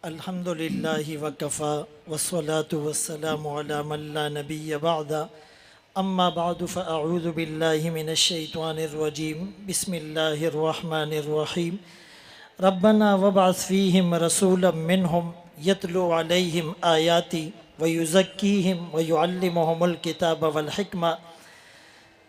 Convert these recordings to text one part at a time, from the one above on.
अल्हम्दुलिल्लाहि वकफ़ा वस्सलातु वस्सलामु अला मन ला नबिय्य बअदा अम्मा बअदु फ़अऊज़ु बिल्लाहि मिनश शैतानिर रजीम बिस्मिल्लाहिर रहमानिर रहीम रब्बना वबअस फ़ीहिम रसूलन मिनहुम यतलू अलैहिम आयाति व युज़क्कीहिम व युअल्लिमुहुमुल किताब वल हिकमा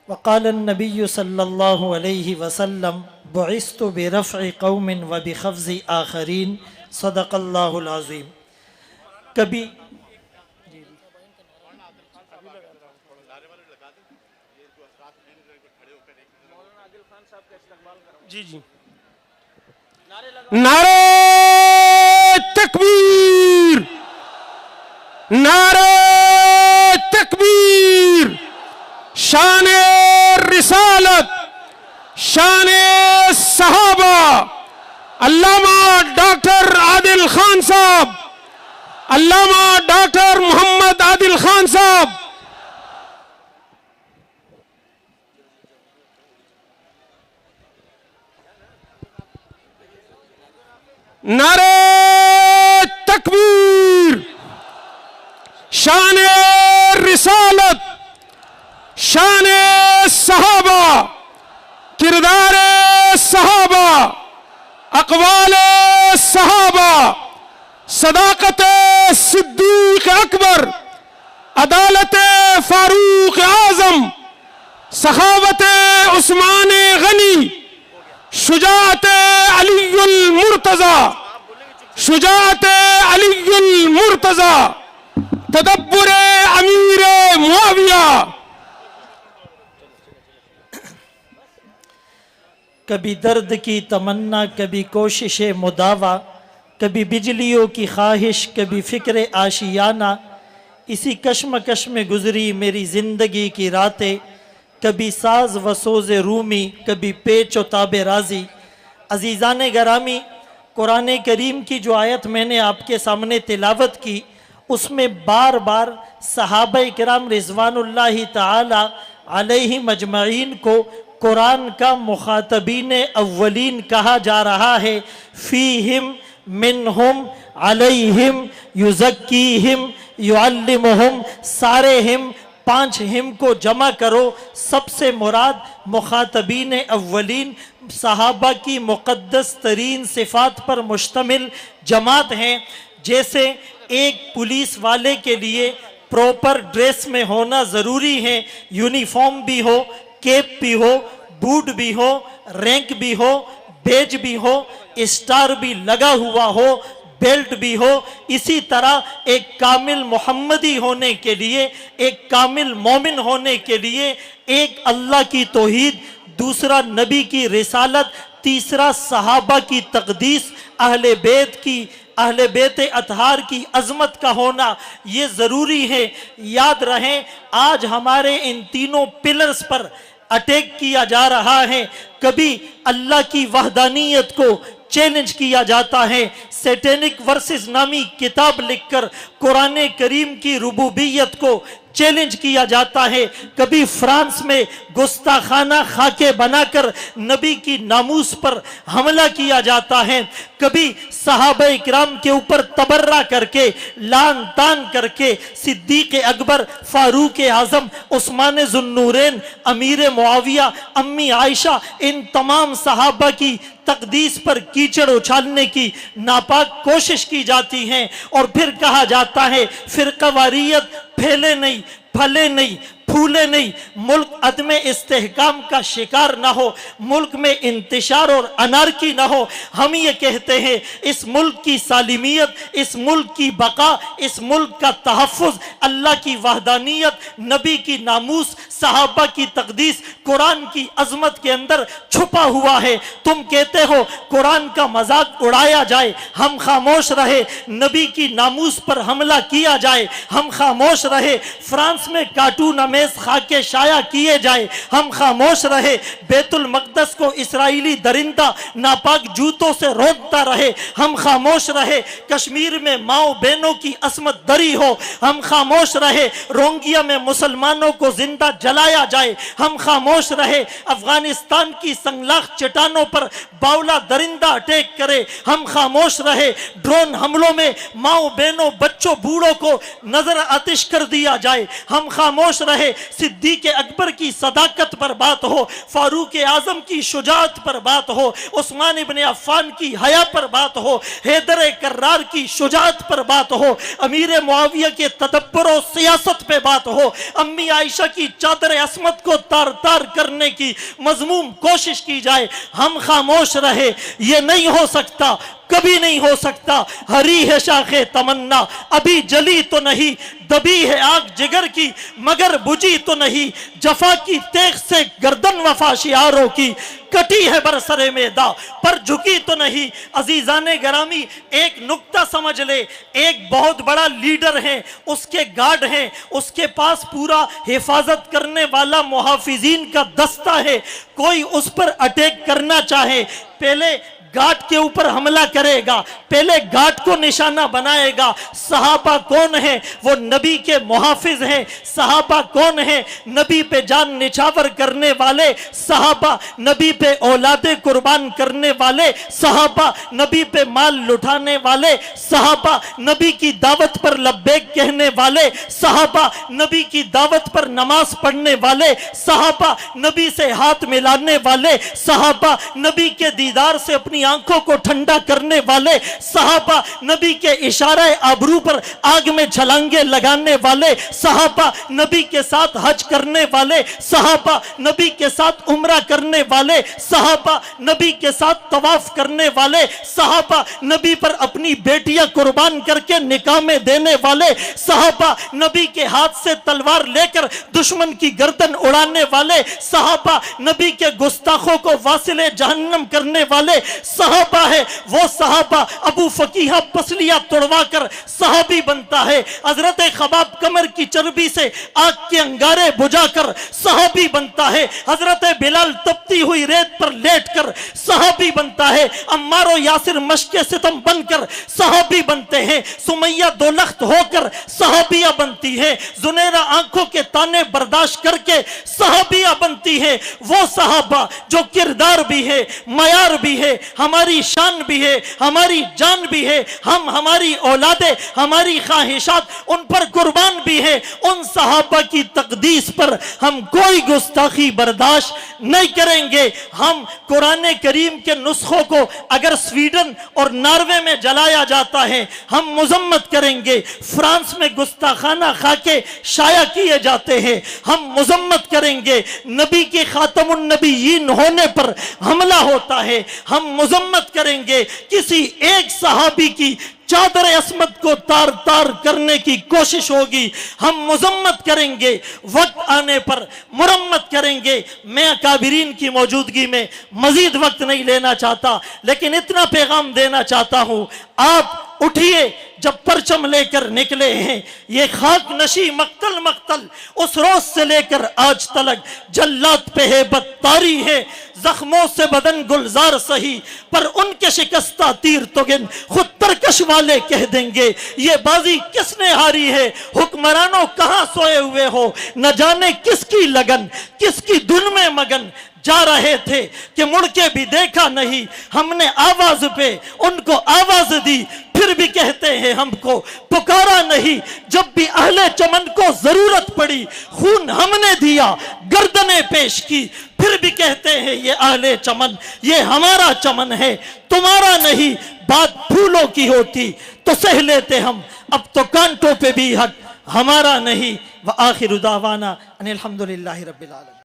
वक़ाल अन्नबिय्यु सल्लल्लाहु अलैहि वसल्लम बुइस्तु बिरफ़इ क़ौमिन व बिख़फ़्ज़ि आख़रीन सदक़ल्लाहुल अज़ीम। कभी जी नारे तकबीर, नारे तकबीर, शाने रिसालत, शाने सहाबा अल्लामा डॉक्टर आदिल खान साहब, अल्लामा डॉक्टर मोहम्मद आदिल खान साहब। नारे तकबीर, शाने रिसालत, शाने सहाबा, किरदारे सहाबा, अक़वाले सहाबा, सदाकत सिद्दीक़ अकबर, अदालत फारूक आज़म, सखावत उस्मान गनी, शुजाअत अलीयुल मुर्तज़ा, शुजाअत अलीयुल मुर्तज़ा, तदब्बुर अमीर मुआविया। कभी दर्द की तमन्ना, कभी कोशिश मुदावा, कभी बिजलियों की ख्वाहिश, कभी फ़िक्र आशियाना। इसी कश्मकश में गुज़री मेरी ज़िंदगी की रातें, कभी साज व सोज़ रूमी, कभी पेच व ताबे राज़ी। अज़ीज़ान गरामी, कुरान करीम की जो आयत मैंने आपके सामने तिलावत की, उसमें बार बार सहाबा किराम रिज़वानुल्लाहि ताला अलैहिम अजमईन को कुरान का मुखातबीन अव्वलीन कहा जा रहा है। फ़ीहिम मिनहुम अलैहिम युज़क्कीहिम युअल्लिमुहुम। सारे हिम, 5 हिम को जमा करो। सबसे मुराद मुखातबीन अव्वलीन सहाबा की मुक़द्दस तरीन सिफ़ात पर मुश्तमिल जमात हैं। जैसे एक पुलिस वाले के लिए प्रॉपर ड्रेस में होना ज़रूरी है, यूनिफॉर्म भी हो, कैप भी हो, बूट भी हो, रैंक भी हो, बेज भी हो, स्टार भी लगा हुआ हो, बेल्ट भी हो। इसी तरह एक कामिल मोहम्मदी होने के लिए, एक कामिल मोमिन होने के लिए, एक अल्लाह की तौहीद, दूसरा नबी की रिसालत, तीसरा सहाबा की तक़दीस, अहले बैत की, अहले बैत अतहार की अज़मत का होना ये ज़रूरी है। याद रहे, आज हमारे इन तीनों पिलर्स पर अटैक किया जा रहा है। कभी अल्लाह की वहदानियत को चैलेंज किया जाता है, सैटेनिक वर्सेस नामी किताब लिखकर कुरान करीम की रुबूबियत को चैलेंज किया जाता है। कभी फ्रांस में गुस्ताखाना खाके बनाकर नबी की नामूस पर हमला किया जाता है। कभी सहाबा इकराम के ऊपर तबर्रा करके, लान तान करके सिद्दीक़ अकबर, फारूक आज़म, उस्मान ज़ुन्नूरैन, अमीर मुआविया, अम्मी आयशा, इन तमाम सहाबा की तकदीस पर कीचड़ उछालने की नापाक कोशिश की जाती है। और फिर कहा जाता है फ़िरक़ावारियत फैले नहीं, फले नहीं, फूले नहीं, मुल्क अदमे इस्तेहकाम का शिकार ना हो, मुल्क में इंतशार और अनारकी ना हो। हम ये कहते हैं इस मुल्क की सालिमियत, इस मुल्क की बका, इस मुल्क का तहफ़्फ़ुज़ अल्लाह की वहदानियत, नबी की नामूस, सहाबा की तक़दीस, कुरान की अज़मत के अंदर छुपा हुआ है। तुम कहते हो कुरान का मजाक उड़ाया जाए, हम खामोश रहे। नबी की नामूस पर हमला किया जाए, हम खामोश रहे। फ्रांस में कार्टून अंग्रेज खाके शाया किए जाए हम खामोश रहे, बैतुल मक़दस को इसराइली दरिंदा नापाक जूतों से रोकता रहे हम खामोश रहे, कश्मीर में माओ बहनों की असमत दरी हो हम खामोश रहे, रोंगिया में मुसलमानों को जिंदा जलाया जाए हम खामोश रहे, अफगानिस्तान की संगलाख चट्टानों पर बावला दरिंदा अटैक करे हम खामोश रहे, ड्रोन हमलों में माओ बहनों बच्चों बूढ़ों को नजर आतिश कर दिया जाए हम खामोश रहे, सिद्दीक अकबर की सदाकत पर बात हो, फारूक आजम की शुजाअत पर बात हो, उस्मान इब्ने अफ़्फ़ान की हया पर बात हो, हैदर कर्रार की शुजाअत पर बात हो, अमीर मुआविया के तदब्बर और सियासत पे बात हो, अम्मी आयशा की चादर असमत को तार तार करने की मजमूम कोशिश की जाए हम खामोश रहे। ये नहीं हो सकता, कभी नहीं हो सकता। हरी है शाखे तमन्ना अभी जली तो नहीं, दबी है आग जिगर की मगर बुझी तो नहीं, जफा की तेग से गर्दन वफा शियारों की कटी है बरसरे मैदा पर झुकी तो नहीं। अजीजाने गरामी एक नुक्ता समझ ले, एक बहुत बड़ा लीडर है, उसके गार्ड हैं, उसके पास पूरा हिफाजत करने वाला मुहाफिजीन का दस्ता है, कोई उस पर अटैक करना चाहे पहले गार्ड के ऊपर हमला करेगा, पहले गार्ड को निशाना बनाएगा। सहाबा कौन है? वो नबी के मुहाफिज हैं। सहाबा कौन है? नबी पे जान निछावर करने वाले सहाबा, नबी पे औलादे कुर्बान करने वाले सहाबा, नबी पे माल लुटाने वाले सहाबा, नबी की दावत पर लब्बैक कहने वाले सहाबा, नबी की दावत पर नमाज पढ़ने वाले सहाबा, नबी से हाथ मिलाने वाले सहाबा, नबी के दीदार से अपनी आंखों को ठंडा करने वाले सहाबा, नबी के इशारे आबरू पर आग में छलांगे लगाने वाले सहाबा, नबी के साथ हज करने वाले सहाबा, नबी के साथ उम्रा करने वाले सहाबा, नबी के साथ तवाफ करने वाले सहाबा, नबी पर अपनी बेटियां कुर्बान करके निकाह में देने वाले सहाबा, नबी के हाथ से तलवार लेकर दुश्मन की गर्दन उड़ाने वाले सहाबा, नबी के गुस्ताखों को वासिले जहन्नम करने वाले सहाबा है। वो सहाबा अबू फकीहा पसलियां तोड़वा कर सहाबी बनता है, हजरत खबाब कमर की चर्बी से आग के अंगारे बुझाकर सहाबी बनता है, हजरत बिलाल तपती हुई रेत पर लेटकर सहाबी बनता है, अम्मार और यासिर मशके सितम बनकर सहाबी बनते हैं, सुमैया दोलख्त होकर सहाबिया बनती है, जुनैरा आंखों के ताने बर्दाश्त करके सहाबिया बनती है। वो सहाबा जो किरदार भी है, मयार भी है, हमारी शान भी है, हमारी जान भी है, हम हमारी औलादे हमारी ख्वाहिशात उन पर कुर्बान भी है। उन सहाबा की तकदीस पर हम कोई गुस्ताखी बर्दाश्त नहीं करेंगे। हम कुरान करीम के नुस्खों को अगर स्वीडन और नॉर्वे में जलाया जाता है हम मुजम्मत करेंगे, फ्रांस में गुस्ताखाना खाके शाया किए जाते हैं हम मुजम्मत करेंगे, नबी के खातमुन नबीयीन होने पर हमला होता है हम मुजम्मत करेंगे, किसी एक सहाबी की चादर असमत को तार तार करने की कोशिश होगी हम मुजम्मत करेंगे, वक्त आने पर मुरम्मत करेंगे। मैं अकाबिरीन की मौजूदगी में मजीद वक्त नहीं लेना चाहता, लेकिन इतना पैगाम देना चाहता हूं, आप उठिए, जब परचम लेकर निकले हैं ये खाक नशी मक्तल मक्तल उस रोज से लेकर आज तलक जल्लात पे है बत्तारी है, जख्मों से बदन गुलजार सही पर उनके शिकस्ता तीर तो गिन खुद तरकश वाले कह देंगे ये बाजी किसने हारी है। हुक्मरानों कहां सोए हुए हो, न जाने किसकी लगन किसकी धुन में मगन जा रहे थे कि मुड़ के भी देखा नहीं, हमने आवाज पे उनको आवाज दी फिर भी कहते हैं हमको पुकारा नहीं। जब भी अहले चमन को जरूरत पड़ी खून हमने दिया, गर्दनें पेश की, फिर भी कहते हैं ये अहले चमन, ये हमारा चमन है तुम्हारा नहीं। बात फूलों की होती तो सह लेते हम, अब तो कांटों पे भी हक हमारा नहीं। व आखिर दावाना अनिल हम्दुलिल्लाहि रब्बिल आलमीन।